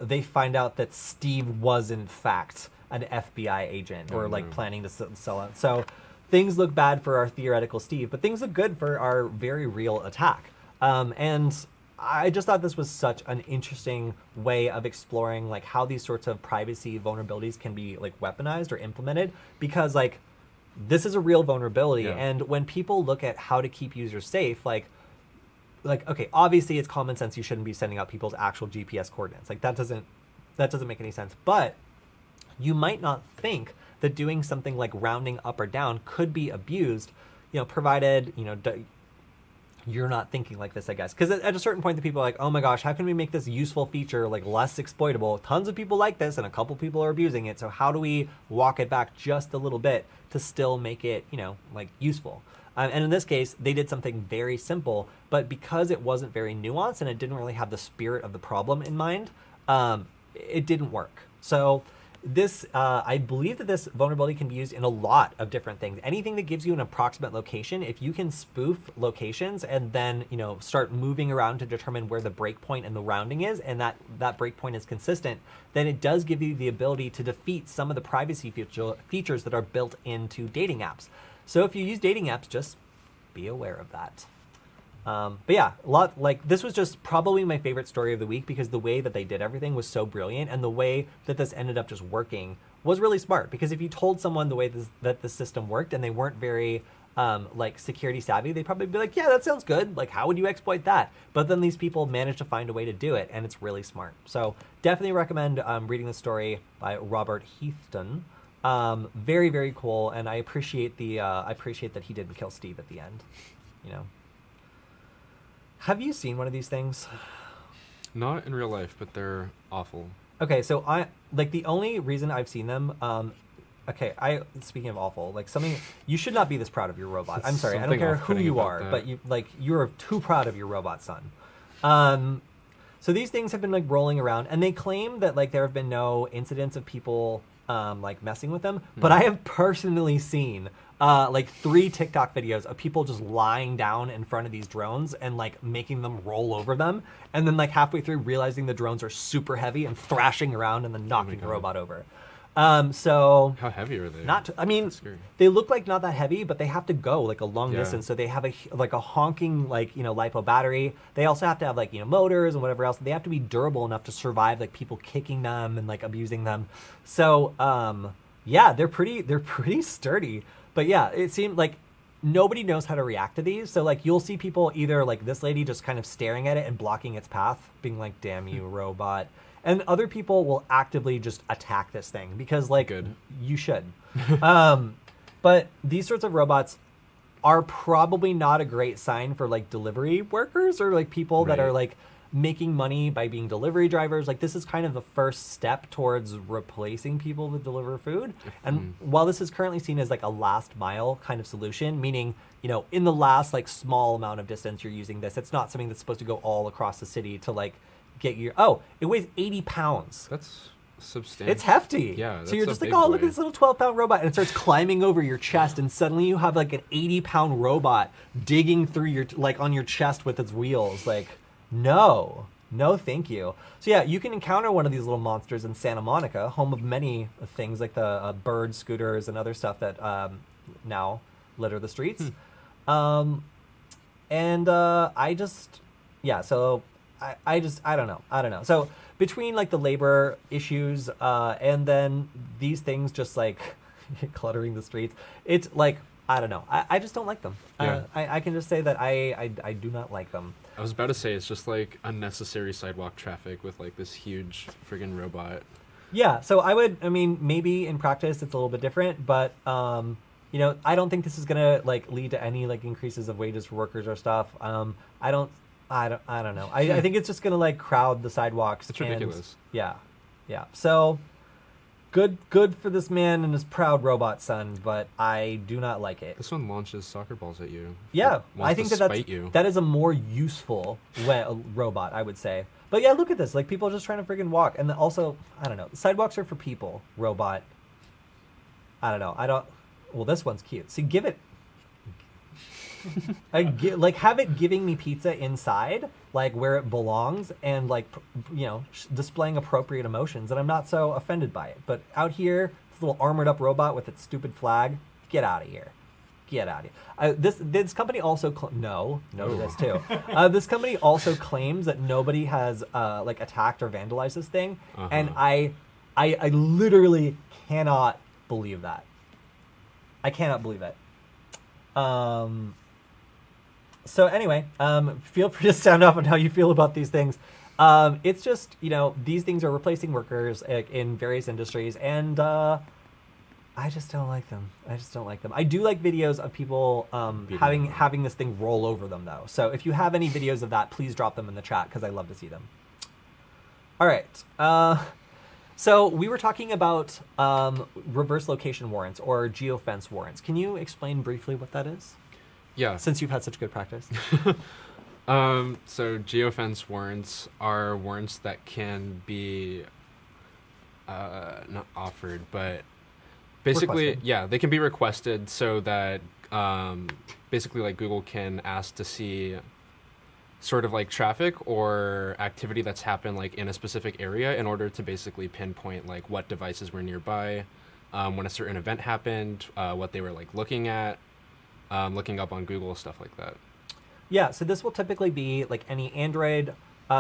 they find out that Steve was in fact an FBI agent or planning to sell it. So things look bad for our theoretical Steve, but things look good for our very real attack. And I just thought this was such an interesting way of exploring like how these sorts of privacy vulnerabilities can be like weaponized or implemented, because like this is a real vulnerability. And when people look at how to keep users safe, like okay, obviously it's common sense you shouldn't be sending out people's actual GPS coordinates. Like that doesn't make any sense. But you might not think that doing something like rounding up or down could be abused, provided, you're not thinking like this, I guess. Because at a certain point, the people are like, oh my gosh, how can we make this useful feature like less exploitable? Tons of people like this and a couple people are abusing it. So how do we walk it back just a little bit to still make it, like useful? And in this case, they did something very simple, but because it wasn't very nuanced and it didn't really have the spirit of the problem in mind, it didn't work. So this, I believe that this vulnerability can be used in a lot of different things. Anything that gives you an approximate location, if you can spoof locations and then, start moving around to determine where the breakpoint and the rounding is, and that breakpoint is consistent, then it does give you the ability to defeat some of the privacy features that are built into dating apps. So if you use dating apps, just be aware of that. But yeah, this was just probably my favorite story of the week, because the way that they did everything was so brilliant, and the way that this ended up just working was really smart. Because if you told someone the way that the system worked and they weren't very security savvy, they'd probably be like, yeah, that sounds good. Like, how would you exploit that? But then these people managed to find a way to do it, and it's really smart. So definitely recommend reading the story by Robert Heathton. Very, very cool, and I appreciate that he didn't kill Steve at the end. Have you seen one of these things? Not in real life, but they're awful. Okay, so the only reason I've seen them, speaking of awful, something, you should not be this proud of your robot. I'm sorry, I don't care who you are, but you're too proud of your robot son. So these things have been rolling around, and they claim that there have been no incidents of people messing with them, but I have personally seen 3 TikTok videos of people just lying down in front of these drones and making them roll over them, and then halfway through realizing the drones are super heavy and thrashing around and then knocking the robot over. So how heavy are they? They look like not that heavy, but they have to go a long distance. So they have a honking LiPo battery. They also have to have motors and whatever else. They have to be durable enough to survive people kicking them and abusing them. So they're pretty sturdy. But yeah, it seemed like nobody knows how to react to these. So you'll see people either this lady just kind of staring at it and blocking its path, being like, damn you, robot. And other people will actively just attack this thing because Good. You should. But these sorts of robots are probably not a great sign for delivery workers or people that are making money by being delivery drivers. This is kind of the first step towards replacing people that deliver food. And while this is currently seen as a last mile kind of solution, meaning, in the last small amount of distance you're using this, it's not something that's supposed to go all across the city to get your, it weighs 80 pounds. That's substantial. It's hefty. Yeah. That's so you're just look at this little 12-pound robot, and it starts climbing over your chest, and suddenly you have an 80-pound robot digging through your, on your chest with its wheels. No, thank you. So yeah, you can encounter one of these little monsters in Santa Monica, home of many things like the bird scooters and other stuff that now litter the streets. I don't know. So between the labor issues and then these things just cluttering the streets, it's I don't know. I just don't like them. Yeah. I can just say that I do not like them. I was about to say it's just unnecessary sidewalk traffic with this huge friggin' robot. Yeah, so maybe in practice it's a little bit different, but I don't think this is gonna lead to any increases of wages for workers or stuff. I don't know. I think it's just gonna crowd the sidewalks. It's ridiculous. Yeah. So good for this man and his proud robot son, but I do not like it. This one launches soccer balls at you. Yeah, I think that is a more useful robot, I would say. But yeah, look at this. People are just trying to friggin' walk, and also I don't know. Sidewalks are for people. Robot. I don't know. Well, this one's cute. See, give it. Have it giving me pizza inside, where it belongs, and displaying appropriate emotions, and I'm not so offended by it. But out here, this little armored up robot with its stupid flag, get out of here. This company also no to this too. This company also claims that nobody has attacked or vandalized this thing, and I literally cannot believe that. I cannot believe it. So anyway, feel free to sound off on how you feel about these things. It's just, these things are replacing workers in various industries, and I just don't like them. I do like videos of people having this thing roll over them, though. So if you have any videos of that, please drop them in the chat, because I love to see them. All right. So we were talking about reverse location warrants, or geofence warrants. Can you explain briefly what that is? Yeah. Since you've had such good practice. So geofence warrants are warrants that can be not offered, but basically, Requested. yeah, they can be requested so that basically like Google can ask to see sort of like traffic or activity that's happened like in a specific area in order to basically pinpoint like what devices were nearby, when a certain event happened, what they were like looking at, looking up on Google, stuff like that. Yeah, so this will typically be like any Android.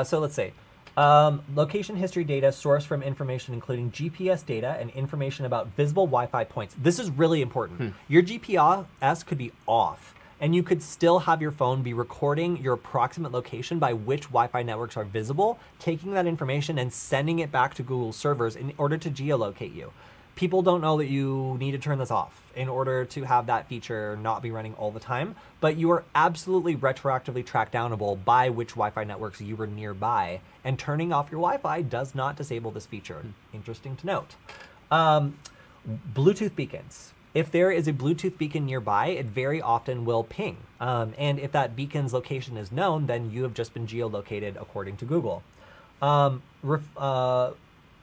So let's say location history data sourced from information including GPS data and information about visible Wi-Fi points. This is really important. Your GPS could be off, and you could still have your phone be recording your approximate location by which Wi-Fi networks are visible, taking that information and sending it back to Google servers in order to geolocate you. People don't know that you need to turn this off in order to have that feature not be running all the time, but you are absolutely retroactively tracked downable by which Wi-Fi networks you were nearby, and turning off your Wi-Fi does not disable this feature. Interesting to note. Bluetooth beacons. If there is a Bluetooth beacon nearby, it very often will ping. And if that beacon's location is known, then you have just been geolocated according to Google.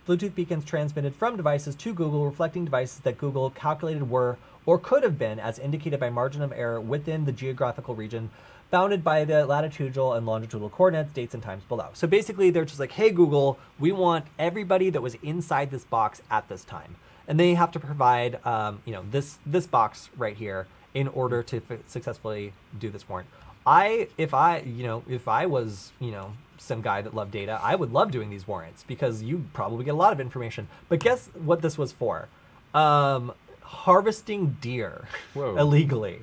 Bluetooth beacons transmitted from devices to Google, reflecting devices that Google calculated were or could have been, as indicated by margin of error, within the geographical region bounded by the latitudinal and longitudinal coordinates, dates, and times below. So basically, they're just like, hey, Google, we want everybody that was inside this box at this time. And they have to provide, this box right here in order to successfully do this warrant. If I was, some guy that loved data, I would love doing these warrants because you probably get a lot of information. But guess what this was for? Harvesting deer illegally.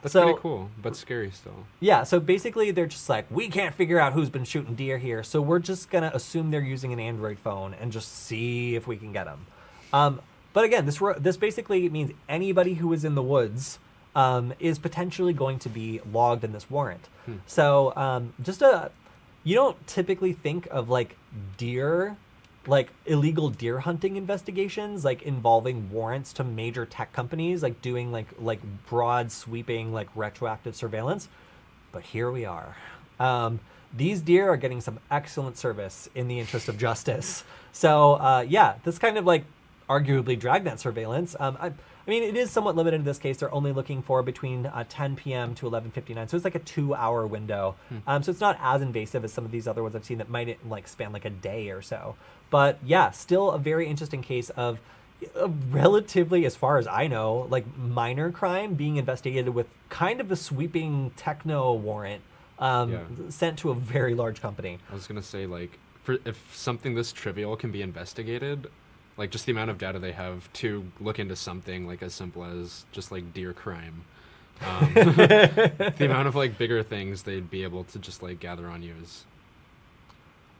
That's pretty cool, but scary still. Yeah, so basically they're just like, we can't figure out who's been shooting deer here, so we're just going to assume they're using an Android phone and just see if we can get them. But again, this basically means anybody who is in the woods is potentially going to be logged in this warrant. So you don't typically think of like deer, like illegal deer hunting investigations, like involving warrants to major tech companies, like doing like broad sweeping, like retroactive surveillance. But here we are. These deer are getting some excellent service in the interest of justice. So this kind of like arguably dragnet surveillance. I mean, it is somewhat limited in this case. They're only looking for between 10 p.m. to 11:59, so it's like a 2-hour window. So it's not as invasive as some of these other ones I've seen that might like span like a day or so. But yeah, still a very interesting case of a relatively, as far as I know, like minor crime being investigated with kind of a sweeping techno warrant sent to a very large company. I was gonna say, like, if something this trivial can be investigated, like just the amount of data they have to look into something like as simple as just like deer crime, the amount of like bigger things they'd be able to just like gather on you is.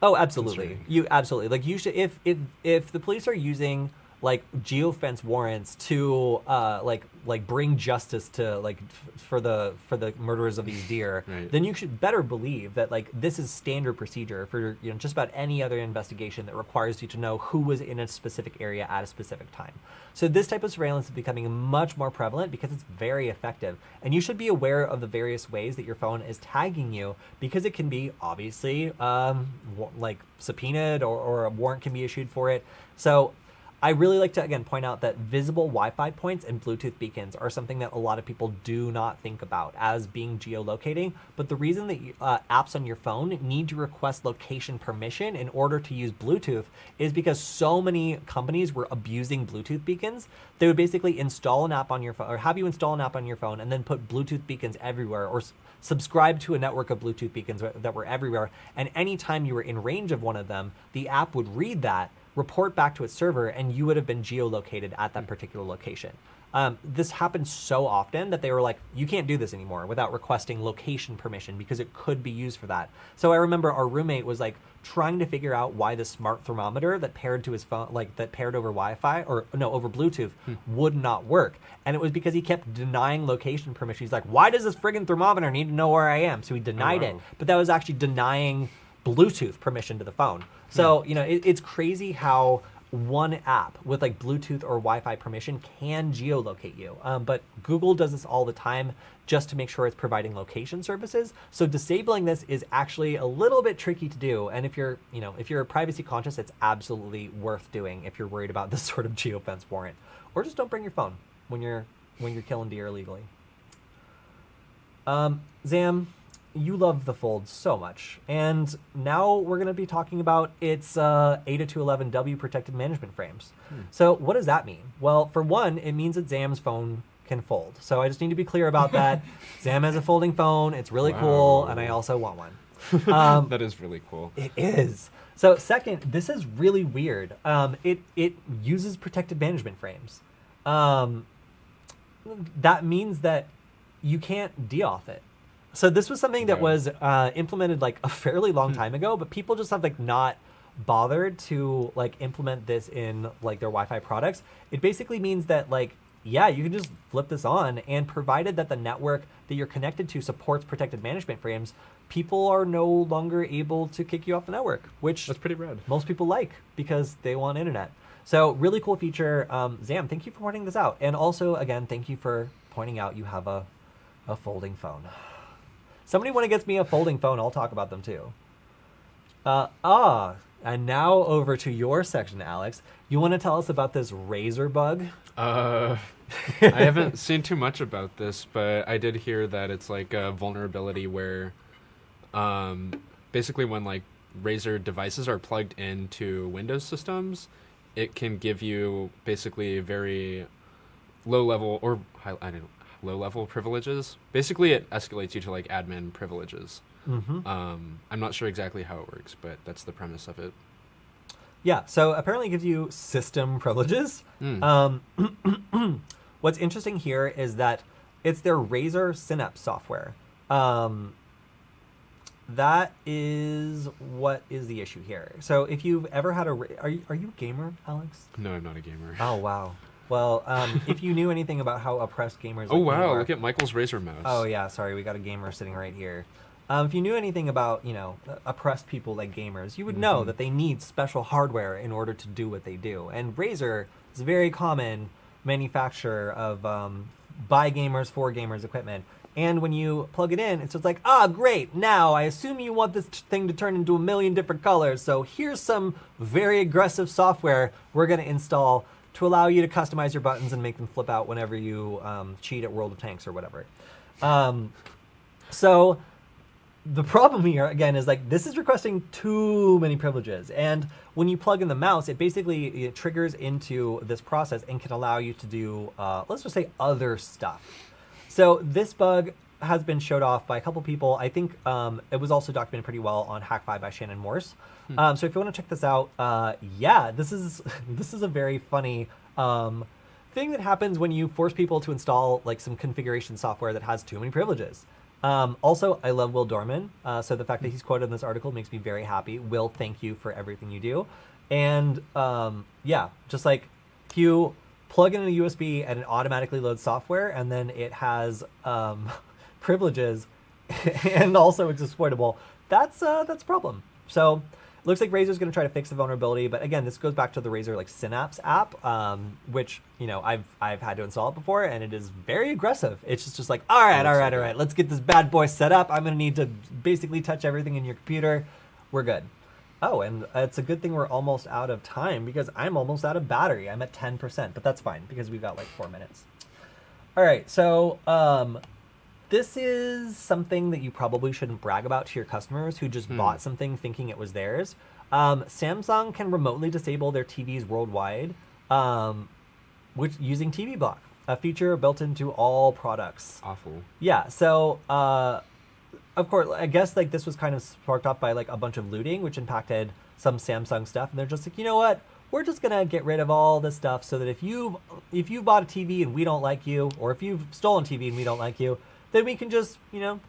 Oh, absolutely. You absolutely, like, you should, if the police are using like geofence warrants to like bring justice to like for the murderers of these deer, then you should better believe that like this is standard procedure for just about any other investigation that requires you to know who was in a specific area at a specific time. So this type of surveillance is becoming much more prevalent because it's very effective, and you should be aware of the various ways that your phone is tagging you, because it can be obviously like subpoenaed or a warrant can be issued for it. So I really like to, again, point out that visible Wi-Fi points and Bluetooth beacons are something that a lot of people do not think about as being geolocating. But the reason that apps on your phone need to request location permission in order to use Bluetooth is because so many companies were abusing Bluetooth beacons. They would basically install an app on your phone, or have you install an app on your phone and then put Bluetooth beacons everywhere, or subscribe to a network of Bluetooth beacons that were everywhere. And anytime you were in range of one of them, the app would read that, report back to its server, and you would have been geolocated at that particular location. This happened so often that they were like, you can't do this anymore without requesting location permission because it could be used for that. So I remember our roommate was like trying to figure out why the smart thermometer that paired to his phone, like that paired over Wi-Fi, or no, over Bluetooth, would not work. And it was because he kept denying location permission. He's like, why does this friggin' thermometer need to know where I am? So he denied it, but that was actually denying Bluetooth permission to the phone. So, it's crazy how one app with like Bluetooth or Wi-Fi permission can geolocate you. But Google does this all the time just to make sure it's providing location services. So disabling this is actually a little bit tricky to do. And if you're privacy conscious, it's absolutely worth doing if you're worried about this sort of geofence warrant. Or just don't bring your phone when you're killing deer illegally. Zam, you love the Fold so much, and now we're going to be talking about its ADA 211W protected management frames. So what does that mean? Well, for one, it means that Zam's phone can fold. So I just need to be clear about that. Zam has a folding phone. It's really cool, and I also want one. That is really cool. It is. So second, this is really weird. It uses protected management frames. That means that you can't deauth it. So this was something that was implemented like a fairly long time ago, but people just have like not bothered to like implement this in like their Wi-Fi products. It basically means that like, yeah, you can just flip this on, and provided that the network that you're connected to supports protected management frames, people are no longer able to kick you off the network, which That's pretty rad. most people like because they want internet. So really cool feature. Zam, thank you for pointing this out. And also, again, thank you for pointing out you have a folding phone. Somebody when it gets me a folding phone, I'll talk about them too. And now over to your section, Alex. You want to tell us about this Razer Bug? I haven't seen too much about this, but I did hear that it's like a vulnerability where basically when like Razer devices are plugged into Windows systems, it can give you basically very low level or low-level privileges. Basically, it escalates you to like admin privileges. I'm not sure exactly how it works, but that's the premise of it. Yeah, so apparently it gives you system privileges. What's interesting here is that it's their Razer Synapse software. That is what is the issue here. So if you've ever had are you a gamer, Alex? No, I'm not a gamer. Oh, wow. Well, if you knew anything about how oppressed gamers Oh, like wow, are, look at Michael's Razer mouse. Oh, yeah, sorry, we got a gamer sitting right here. If you knew anything about, oppressed people like gamers, you would know that they need special hardware in order to do what they do. And Razer is a very common manufacturer of by gamers, for gamers equipment. And when you plug it in, it's just like, great, now I assume you want this thing to turn into a million different colors, so here's some very aggressive software we're going to install to allow you to customize your buttons and make them flip out whenever you cheat at World of Tanks or whatever. So the problem here, again, is like this is requesting too many privileges. And when you plug in the mouse, it triggers into this process and can allow you to do, let's just say, other stuff. So this bug has been showed off by a couple people. I think it was also documented pretty well on Hack5 by Shannon Morse. So if you want to check this out, yeah, this is a very funny thing that happens when you force people to install like some configuration software that has too many privileges. Also, I love Will Dorman, so the fact that he's quoted in this article makes me very happy. Will, thank you for everything you do. And yeah, just like you plug in a USB and it automatically loads software, and then it has privileges, and also it's exploitable. That's a problem. So it looks like Razer's going to try to fix the vulnerability, but again, this goes back to the Razer like Synapse app, which I've had to install it before, and it is very aggressive. It's just like, all right, let's get this bad boy set up. I'm going to need to basically touch everything in your computer. We're good. Oh, and it's a good thing we're almost out of time because I'm almost out of battery. I'm at 10%, but that's fine because we've got like 4 minutes. All right, so this is something that you probably shouldn't brag about to your customers who just bought something thinking it was theirs. Samsung can remotely disable their TVs worldwide, using TV Block, a feature built into all products. Awful. Yeah, so of course, I guess like this was kind of sparked off by like a bunch of looting, which impacted some Samsung stuff, and they're just like, you know what? We're just gonna get rid of all this stuff so that if you bought a TV and we don't like you, or if you've stolen TV and we don't like you, then we can just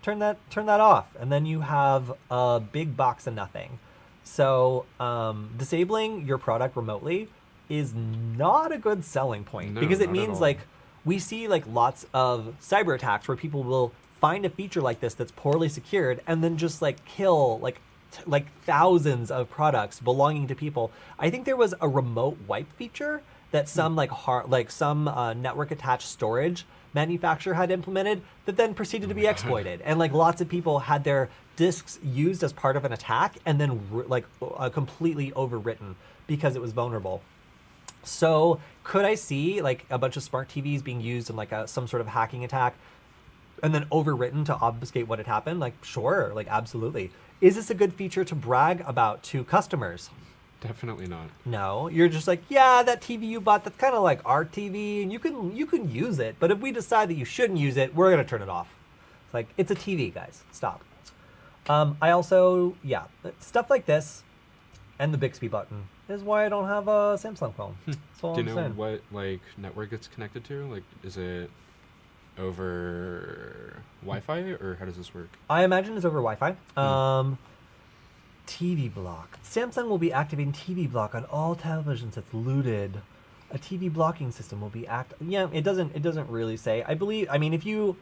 turn that off, and then you have a big box of nothing. So disabling your product remotely is not a good selling point, because it means like we see like lots of cyber attacks where people will find a feature like this that's poorly secured and then just like kill like like thousands of products belonging to people. I think there was a remote wipe feature that some network attached storage manufacturer had implemented that then proceeded to be exploited. And like lots of people had their disks used as part of an attack and then completely overwritten because it was vulnerable. So could I see like a bunch of smart TVs being used in like some sort of hacking attack and then overwritten to obfuscate what had happened? Like, sure, like absolutely. Is this a good feature to brag about to customers? Definitely not. No, you're just like, yeah, that TV you bought, that's kind of like our TV, and you can use it. But if we decide that you shouldn't use it, we're gonna turn it off. It's like, it's a TV, guys. Stop. I also, yeah, stuff like this, and the Bixby button is why I don't have a Samsung phone. That's all Do I'm you know saying. what like network it's connected to? Like, is it over Wi-Fi or how does this work? I imagine it's over Wi-Fi. TV block. Samsung will be activating TV block on all televisions that's looted. A TV blocking system will be Yeah, it doesn't really say. I believe. I mean, if you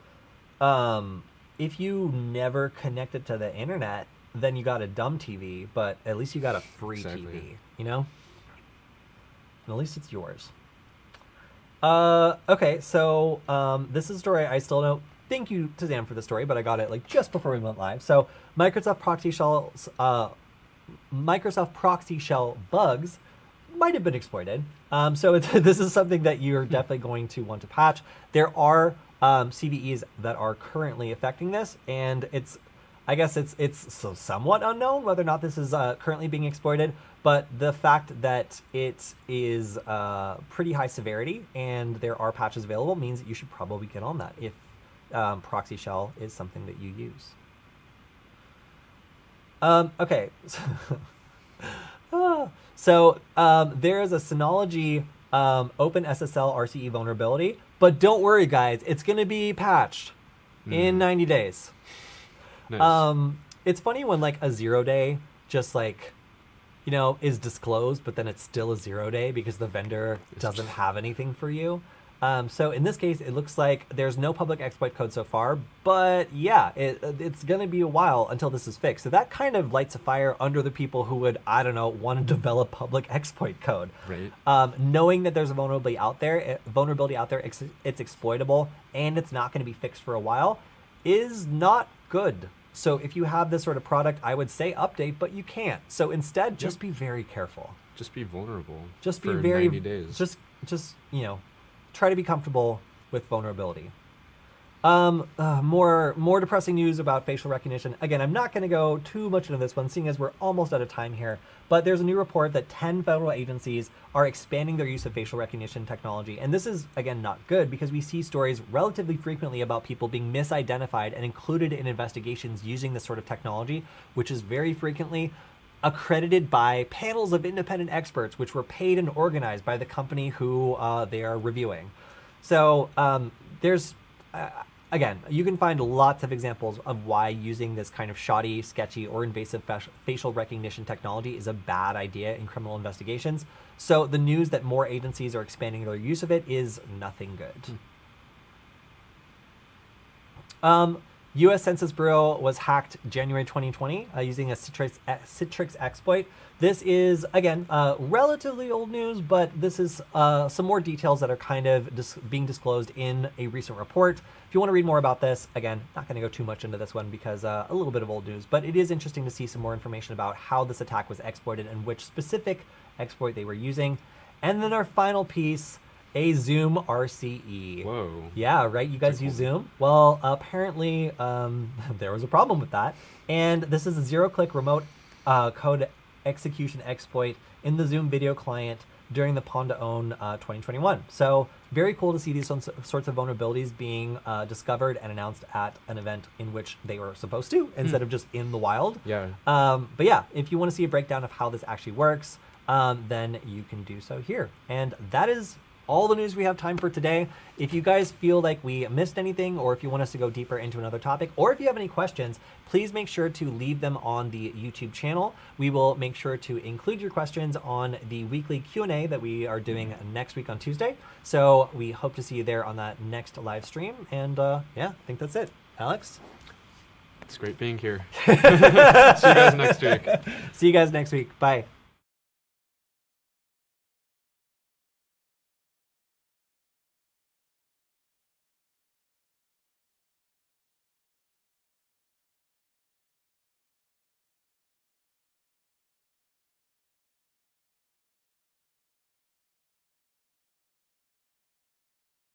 never connect it to the internet, then you got a dumb TV. But at least you got a free TV. You know. And at least it's yours. Okay, so this is a story I still don't. Thank you to Zam for the story, but I got it like just before we went live. So Microsoft Proxyshell bugs might have been exploited. So this is something that you're definitely going to want to patch. There are CVEs that are currently affecting this, and I guess it's somewhat unknown whether or not this is currently being exploited. But the fact that it is pretty high severity and there are patches available means that you should probably get on that if Proxyshell is something that you use. Okay. So there is a Synology OpenSSL RCE vulnerability, but don't worry, guys. It's going to be patched in 90 days. Nice. It's funny when like a 0 day just like, you know, is disclosed, but then it's still a 0 day because the vendor doesn't have anything for you. So in this case, it looks like there's no public exploit code so far, but yeah, it's going to be a while until this is fixed. So that kind of lights a fire under the people who would, I don't know, want to develop public exploit code. Right. Knowing that there's a vulnerability out there, it's exploitable, and it's not going to be fixed for a while is not good. So if you have this sort of product, I would say update, but you can't. So instead, just be very careful. Just be vulnerable. Just be for very 90 days. Just you know, try to be comfortable with vulnerability. More depressing news about facial recognition. Again, I'm not going to go too much into this one, seeing as we're almost out of time here. But there's a new report that 10 federal agencies are expanding their use of facial recognition technology. And this is, again, not good because we see stories relatively frequently about people being misidentified and included in investigations using this sort of technology, which is very frequently accredited by panels of independent experts, which were paid and organized by the company who they are reviewing. So there's... again, you can find lots of examples of why using this kind of shoddy, sketchy, or invasive facial recognition technology is a bad idea in criminal investigations. So the news that more agencies are expanding their use of it is nothing good. U.S. Census Bureau was hacked January 2020 using a Citrix exploit. This is, again, relatively old news, but this is some more details that are kind of being disclosed in a recent report. If you want to read more about this, again, not going to go too much into this one because a little bit of old news, but it is interesting to see some more information about how this attack was exploited and which specific exploit they were using. And then our final piece, a Zoom RCE. Whoa. Yeah, right? You guys use Zoom? Well, apparently there was a problem with that. And this is a zero-click remote code execution exploit in the Zoom video client during the Pond-to-Own 2021. So very cool to see these sorts of vulnerabilities being discovered and announced at an event in which they were supposed to, instead of just in the wild. Yeah. But yeah, if you want to see a breakdown of how this actually works, then you can do so here. And that is all the news we have time for today. If you guys feel like we missed anything, or if you want us to go deeper into another topic, or if you have any questions, please make sure to leave them on the YouTube channel. We will make sure to include your questions on the weekly Q&A that we are doing next week on Tuesday. So we hope to see you there on that next live stream. And yeah, I think that's it. Alex? It's great being here. See you guys next week. See you guys next week. Bye.